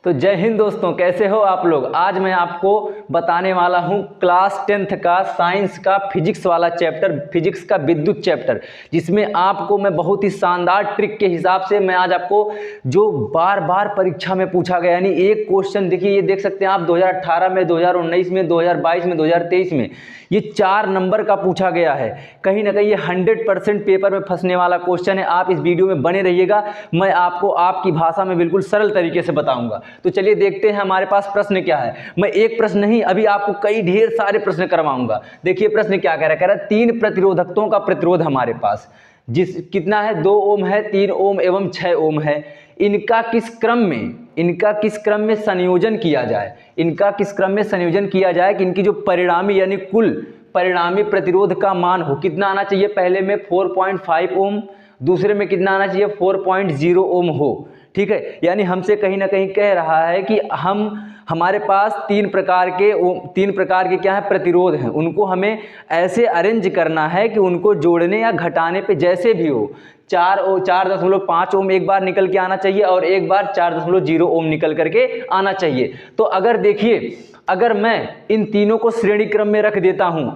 तो जय हिंद दोस्तों, कैसे हो आप लोग। आज मैं आपको बताने वाला हूं क्लास 10th का साइंस का फिजिक्स वाला चैप्टर, फिजिक्स का विद्युत चैप्टर, जिसमें आपको मैं बहुत ही शानदार ट्रिक के हिसाब से मैं आज आपको जो बार बार परीक्षा में पूछा गया, यानी एक क्वेश्चन देखिए, ये देख सकते हैं आप 2018 में, 2019 में, 2022 में, 2023 में ये 4 नंबर का पूछा गया है। कहीं ना कहीं ये 100% पेपर में फंसने वाला क्वेश्चन है। आप इस वीडियो में बने रहिएगा, मैं आपको आपकी भाषा में बिल्कुल सरल तरीके से बताऊंगा। तो चलिए देखते हैं हमारे पास प्रश्न क्या है। मैं एक प्रश्न नहीं, अभी आपको कई ढेर सारे प्रश्न करवाऊंगा। देखिए प्रश्न क्या कह रहा है, 3 प्रतिरोधकत्वों का प्रतिरोध हमारे पास जिस कितना है, 2 ओम है, 3 ओम एवं 6 ओम है। इनका किस क्रम में संयोजन किया जाए, कि इनकी जो परिणामी यानी कुल परिणामी प्रतिरोध का मान हो, कितना आना चाहिए। पहले में 4.5 ओम, दूसरे में कितना आना चाहिए, 4.0 ओम हो। ठीक है, यानी हमसे कहीं ना कहीं कह रहा है कि हमारे पास 3 प्रकार के क्या है, प्रतिरोध हैं। उनको हमें ऐसे अरेंज करना है कि उनको जोड़ने या घटाने पे जैसे भी हो 4.5 ओम एक बार निकल के आना चाहिए और एक बार 4.0 ओम निकल करके आना चाहिए। तो अगर देखिए, अगर मैं इन तीनों को श्रेणी क्रम में रख देता हूं,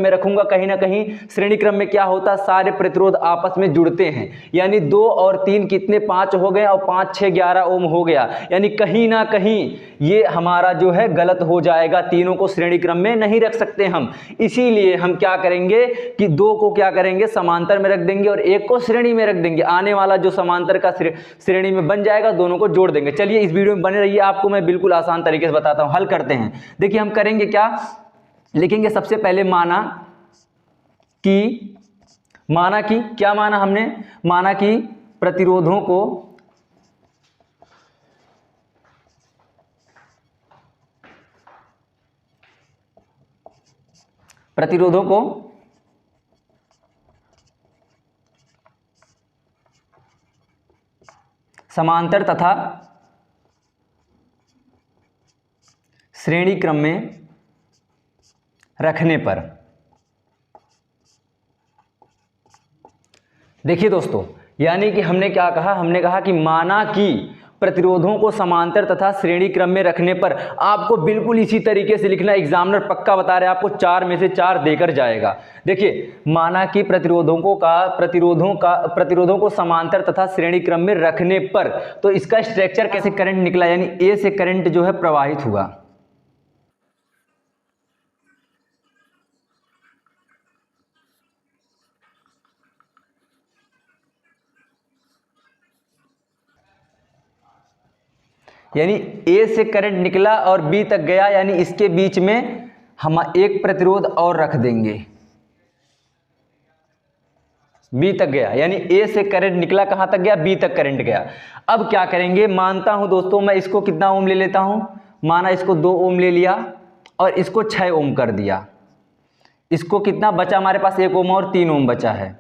रखूंगा, कहीं ना कहीं श्रेणी क्रम में क्या होता है, सारे प्रतिरोध आपस में जुड़ते हैं। यानी 2 और 3 कितने, 5 हो गए, और 5 6 11 ओम हो गया। यानी कहीं ना कहीं ये हमारा जो है गलत हो जाएगा, तीनों को श्रेणी क्रम में नहीं रख सकते हम। इसीलिए हम क्या करेंगे कि 2 को क्या करेंगे, समांतर में रख देंगे और 1 को श्रेणी में रख देंगे। आने वाला जो समांतर का श्रेणी में बन जाएगा, दोनों को जोड़ देंगे। चलिए इस वीडियो में बने रहिए, आपको मैं बिल्कुल आसान तरीके से बताता हूं। हल करते हैं। देखिए हम करेंगे क्या, लिखेंगे सबसे पहले माना कि क्या माना हमने, माना कि प्रतिरोधों को समांतर तथा श्रेणी क्रम में रखने पर, देखिए दोस्तों, यानी कि हमने क्या कहा, हमने कहा कि माना कि प्रतिरोधों को समांतर तथा श्रेणी क्रम में रखने पर, आपको बिल्कुल इसी तरीके से लिखना। एग्जामिनर पक्का बता रहे हैं आपको 4 में से 4 देकर जाएगा। देखिए माना कि प्रतिरोधों को समांतर तथा श्रेणी क्रम में रखने पर, तो इसका स्ट्रक्चर कैसे, करंट निकला, यानी ए से करंट जो है प्रवाहित हुआ। यानी ए से करंट निकला और बी तक गया, यानी इसके बीच में हम एक प्रतिरोध और रख देंगे, बी तक गया। यानी ए से करंट निकला, कहां तक गया, बी तक करंट गया। अब क्या करेंगे, मानता हूं दोस्तों मैं इसको कितना ओम ले लेता हूं, माना इसको 2 ओम ले लिया और इसको 6 ओम कर दिया। इसको कितना बचा हमारे पास, 1 ओम और 3 ओम बचा है,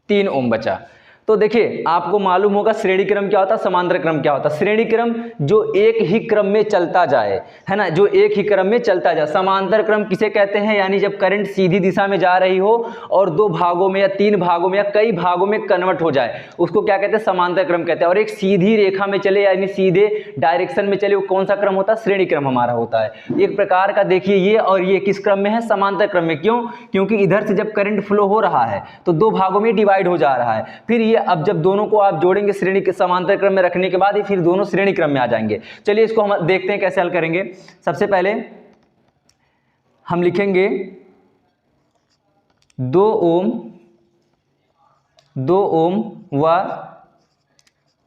3 ओम बचा। तो देखिए आपको मालूम होगा श्रेणी क्रम क्या होता है, समांतर क्रम क्या होता है। श्रेणी क्रम जो एक ही क्रम में चलता जाए, है ना, जो एक ही क्रम में चलता जाए। समांतर क्रम किसे कहते हैं, यानी जब करंट सीधी दिशा में जा रही हो और 2 भागों में या 3 भागों में या कई भागों में कन्वर्ट हो जाए, उसको क्या कहते हैं, समांतर क्रम कहते हैं। और एक सीधी रेखा में चले, यानी सीधे डायरेक्शन में चले, वो कौन सा क्रम होता है, श्रेणी क्रम हमारा होता है। एक प्रकार का देखिए ये और ये किस क्रम में है, समांतर क्रम में। क्यों, क्योंकि इधर से जब करंट फ्लो हो रहा है तो 2 भागों में डिवाइड हो जा रहा है। फिर अब जब दोनों को आप जोड़ेंगे श्रेणी के समांतर क्रम में रखने के बाद ही फिर दोनों श्रेणी क्रम में आ जाएंगे। चलिए इसको हम देखते हैं कैसे हल करेंगे। सबसे पहले हम लिखेंगे 2 ओम व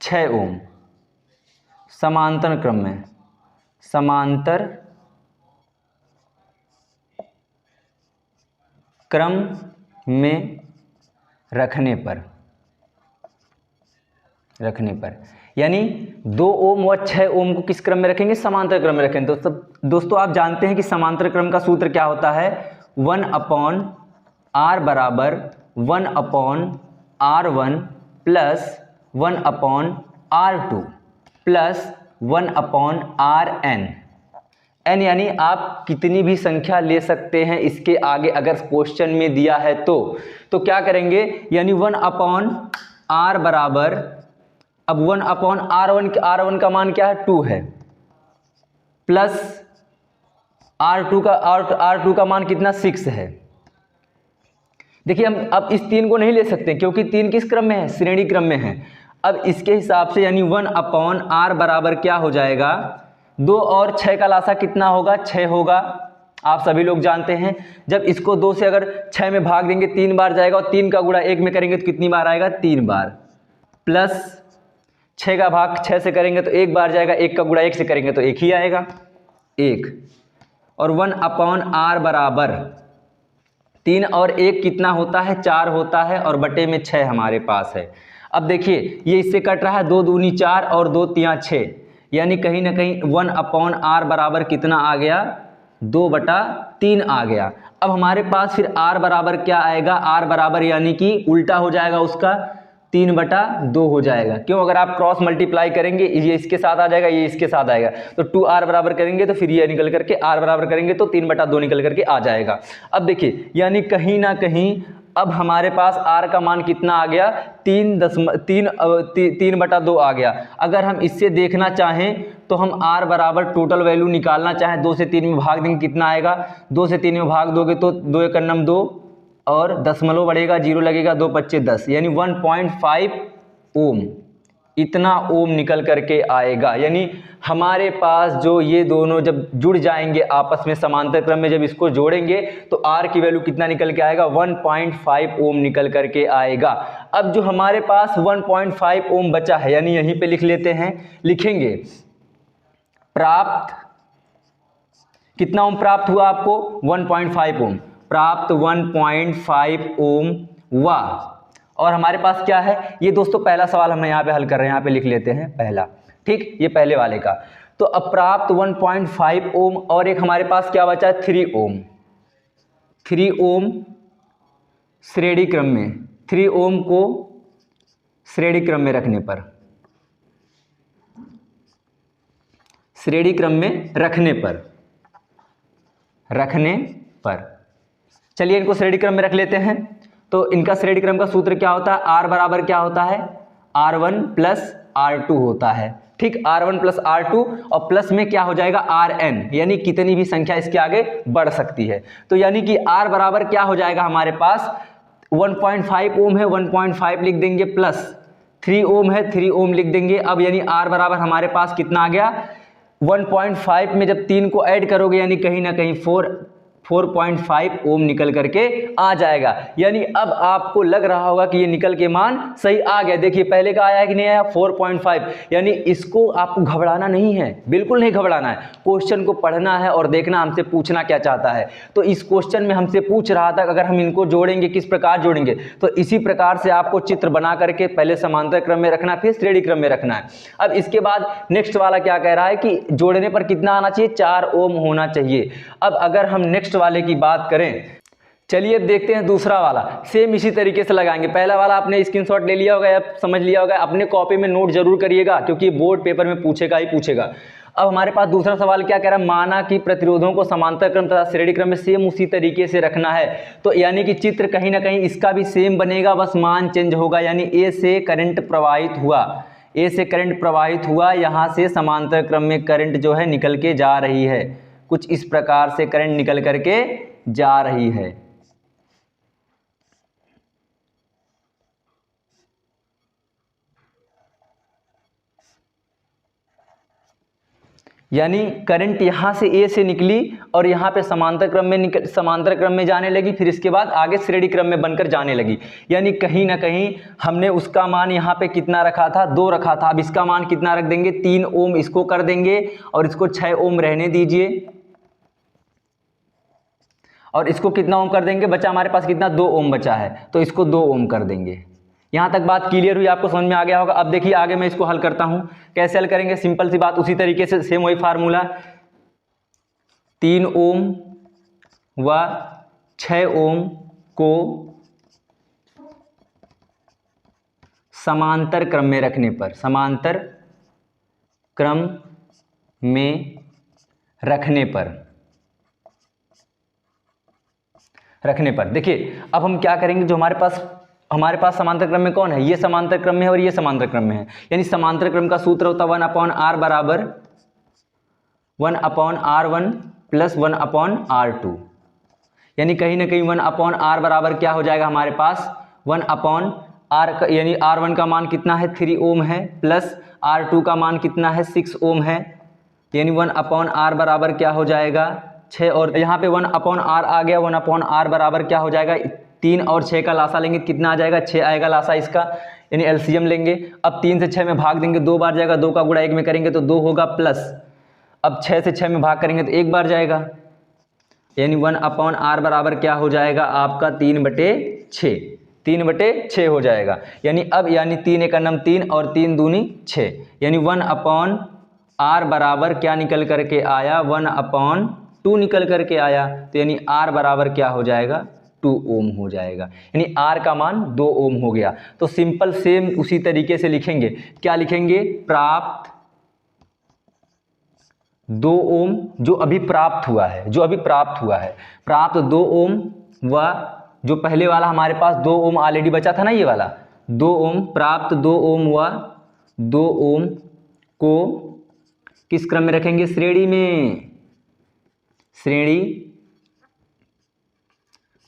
6 ओम समांतर क्रम में रखने पर, यानी 2 ओम व 6 ओम को किस क्रम में रखेंगे, समांतर क्रम में रखेंगे। दोस्तों आप जानते हैं कि समांतर क्रम का सूत्र क्या होता है, 1/r बराबर 1/r1 plus 1/r2 plus 1/rn। n यानी आप कितनी भी संख्या ले सकते हैं इसके आगे, अगर क्वेश्चन में दिया है तो क्या करेंगे, यानी 1/r बराबर अब 1/R1 का मान क्या है 2 है, प्लस R2 का मान कितना 6 है। देखिए हम अब इस 3 को नहीं ले सकते क्योंकि 3 किस क्रम में है, श्रेणी क्रम में है। अब इसके हिसाब से यानी 1/R बराबर क्या हो जाएगा, 2 और 6 का लासा कितना होगा 6 होगा। आप सभी लोग जानते हैं जब इसको 2 से अगर 6 में भाग देंगे 3 बार जाएगा, और 3 का गुणा 1 में करेंगे तो कितनी बार आएगा 3 बार, प्लस 6 का भाग 6 से करेंगे तो 1 बार जाएगा, 1 का गुणा 1 से करेंगे तो 1 ही आएगा 1। और 1/R बराबर 3 और 1 कितना होता है 4 होता है, और बटे में 6 हमारे पास है। अब देखिए ये इससे कट रहा है, 2 दूनी 4 और 2 तियां 6, यानी कहीं ना कहीं 1/R बराबर कितना आ गया 2/3 आ गया। अब हमारे पास फिर R बराबर क्या आएगा, R बराबर यानी कि उल्टा हो जाएगा उसका 3/2 हो जाएगा। क्यों, अगर आप क्रॉस मल्टीप्लाई करेंगे ये इसके साथ आ जाएगा, ये इसके साथ आएगा, तो 2R बराबर करेंगे तो फिर ये निकल करके R बराबर करेंगे तो 3/2 निकल करके आ जाएगा। अब देखिए यानी कहीं ना कहीं अब हमारे पास R का मान कितना आ गया 3/2 आ गया। अगर हम इससे देखना चाहें तो हम R बराबर टोटल वैल्यू निकालना चाहें, 2 से 3 में भाग देंगे कितना आएगा, 2 से 3 में भाग दोगे तो 2 × 9 2 और दशमलव बढ़ेगा 0 लगेगा, 2 × 5 10, यानी 1.5 ओम इतना ओम निकल करके आएगा। यानी हमारे पास जो ये दोनों जब जुड़ जाएंगे आपस में समांतर क्रम में, जब इसको जोड़ेंगे तो R की वैल्यू कितना निकल के आएगा 1.5 ओम निकल करके आएगा। अब जो हमारे पास 1.5 ओम बचा है, यानी यहीं पे लिख लेते हैं, लिखेंगे प्राप्त कितना ओम प्राप्त हुआ आपको 1.5 ओम प्राप्त 1.5 ओम हुआ। और हमारे पास क्या है ये दोस्तों, पहला सवाल हम यहाँ पे हल कर रहे हैं, यहाँ पे लिख लेते हैं पहला, ठीक, ये पहले वाले का। तो अब प्राप्त 1.5 ओम और एक हमारे पास क्या बचा है 3 ओम, 3 ओम श्रेणी क्रम में, 3 ओम को श्रेणी क्रम में रखने पर, श्रेणी क्रम में रखने पर चलिए इनको श्रेणी क्रम में रख लेते हैं। तो इनका श्रेणी क्रम का सूत्र क्या होता है, R बराबर क्या होता है R1 + R2 होता है, ठीक, R1 + R2 और प्लस में क्या हो जाएगा Rn, यानी कितनी भी संख्या इसके आगे बढ़ सकती है। तो यानी कि R बराबर क्या हो जाएगा हमारे पास 1.5 ओम है 1.5 लिख देंगे, प्लस 3 ओम है 3 ओम लिख देंगे। अब यानी R बराबर हमारे पास कितना आ गया 1.5 में जब 3 को ऐड करोगे यानी कहीं ना कहीं 4.5 ओम निकल करके आ जाएगा। यानी अब आपको लग रहा होगा कि ये निकल के मान सही आ गया। देखिए पहले का आया है कि नहीं आया 4.5, यानी इसको आपको घबराना नहीं है, बिल्कुल नहीं घबराना है, क्वेश्चन को पढ़ना है और देखना हमसे पूछना क्या चाहता है। तो इस क्वेश्चन में हमसे पूछ रहा था अगर हम इनको जोड़ेंगे किस प्रकार जोड़ेंगे, तो इसी प्रकार से आपको चित्र बना करके पहले समांतर क्रम में रखना फिर श्रेणी क्रम में रखना है। अब इसके बाद नेक्स्ट वाला क्या कह रहा है कि जोड़ने पर कितना आना चाहिए 4 ओम होना चाहिए। अब अगर हम नेक्स्ट वाले की बात करें, चलिए अब देखते हैं दूसरा वाला, सेम इसी तरीके से लगाएंगे। पहला वाला आपने स्क्रीनशॉट ले लिया होगा या समझ लिया होगा, अपने कॉपी में नोट जरूर करिएगा क्योंकि बोर्ड पेपर में पूछेगा ही पूछेगा। अब हमारे पास दूसरा सवाल क्या कह रहा है, माना कि प्रतिरोधों को समांतर क्रम तथा श्रेणी क्रम में सेम उसी तरीके से रखना है। तो यानी कि चित्र कहीं ना कहीं इसका भी सेम बनेगा, बस मान चेंज होगा। यानी ए से करंट प्रवाहित हुआ, ए से करंट प्रवाहित हुआ, यहाँ से समांतर क्रम में करंट जो है निकल के जा रही है, कुछ इस प्रकार से करंट निकल करके जा रही है। यानी करंट यहां से ए से निकली और यहां पे समांतर क्रम में जाने लगी, फिर इसके बाद आगे श्रेणी क्रम में बनकर जाने लगी। यानी कहीं ना कहीं हमने उसका मान यहां पे कितना रखा था 2 रखा था, अब इसका मान कितना रख देंगे 3 ओम इसको कर देंगे और इसको 6 ओम रहने दीजिए और इसको कितना ओम कर देंगे, बचा हमारे पास कितना 2 ओम बचा है, तो इसको 2 ओम कर देंगे। यहां तक बात क्लियर हुई, आपको समझ में आ गया होगा। अब देखिए आगे मैं इसको हल करता हूं, कैसे हल करेंगे, सिंपल सी बात, उसी तरीके से सेम वही फार्मूला, 3 ओम व 6 ओम को समांतर क्रम में रखने पर, समांतर क्रम में रखने पर देखिए अब हम क्या करेंगे, जो हमारे पास हमारे पास समांतर क्रम में कौन है, ये समांतर क्रम में है और ये समांतर क्रम में है, यानी समांतर क्रम का सूत्र होता है 1/r बराबर 1/r1 प्लस 1/r2, यानी कहीं ना कहीं 1/r बराबर क्या हो जाएगा हमारे पास 1/r, यानी r1 का मान कितना है 3 ओम है, प्लस r2 का मान कितना है 6 ओम है, यानी 1/r बराबर क्या हो जाएगा 6, और यहाँ पे 1/r आ गया, 1/r बराबर क्या हो जाएगा 3 और 6 का लासा लेंगे कितना आ जाएगा 6 आएगा लासा इसका, यानी एलसीएम लेंगे। अब 3 से 6 में भाग देंगे 2 बार जाएगा, 2 का गुणा 1 में करेंगे तो 2 होगा, प्लस अब 6 से 6 में भाग करेंगे तो 1 बार जाएगा, यानी 1/r बराबर क्या हो जाएगा आपका 3/6, 3/6 हो जाएगा। यानी अब यानी 3 × 9 3 और 3 दूनी 6, यानी 1/r बराबर क्या निकल करके आया 1/2 निकल करके आया, तो यानी r बराबर क्या हो जाएगा 2 ओम हो जाएगा, यानी r का मान 2 ओम हो गया। तो सिंपल सेम उसी तरीके से लिखेंगे, क्या लिखेंगे प्राप्त 2 ओम जो अभी प्राप्त हुआ है, प्राप्त 2 ओम, व जो पहले वाला हमारे पास 2 ओम ऑलरेडी बचा था ना, ये वाला 2 ओम, प्राप्त 2 ओम व 2 ओम को किस क्रम में रखेंगे, श्रेणी में, श्रेणी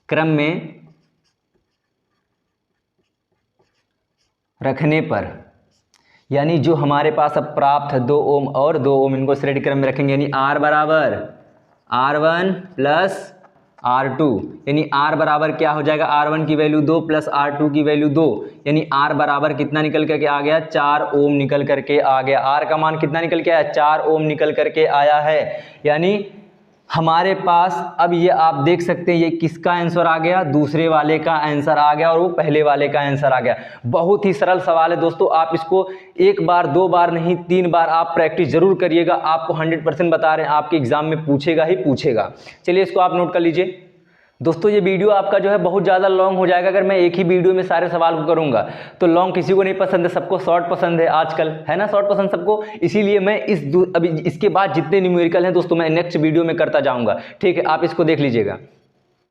क्रम में रखने पर, यानी जो हमारे पास अब प्राप्त है 2 ओम और 2 ओम, इनको श्रेणी क्रम में रखेंगे, यानी r बराबर r1 प्लस r2, यानी r बराबर क्या हो जाएगा r1 की वैल्यू 2 प्लस r2 की वैल्यू 2, यानी r बराबर कितना निकल करके आ गया 4 ओम निकल करके आ गया, r का मान कितना निकल के आया 4 ओम निकल करके आया है। यानी हमारे पास अब ये आप देख सकते हैं ये किसका आंसर आ गया, दूसरे वाले का आंसर आ गया और वो पहले वाले का आंसर आ गया। बहुत ही सरल सवाल है दोस्तों, आप इसको 1 बार 2 बार नहीं 3 बार आप प्रैक्टिस जरूर करिएगा, आपको 100% बता रहे हैं आपके एग्जाम में पूछेगा ही पूछेगा। चलिए इसको आप नोट कर लीजिए। दोस्तों ये वीडियो आपका जो है बहुत ज़्यादा लॉन्ग हो जाएगा, अगर मैं एक ही वीडियो में सारे सवाल को करूंगा तो लॉन्ग किसी को नहीं पसंद है, सबको शॉर्ट पसंद है आजकल, है ना, शॉर्ट पसंद सबको, इसीलिए मैं अभी इसके बाद जितने न्यूमेरिकल हैं दोस्तों मैं नेक्स्ट वीडियो में करता जाऊंगा, ठीक है, आप इसको देख लीजिएगा।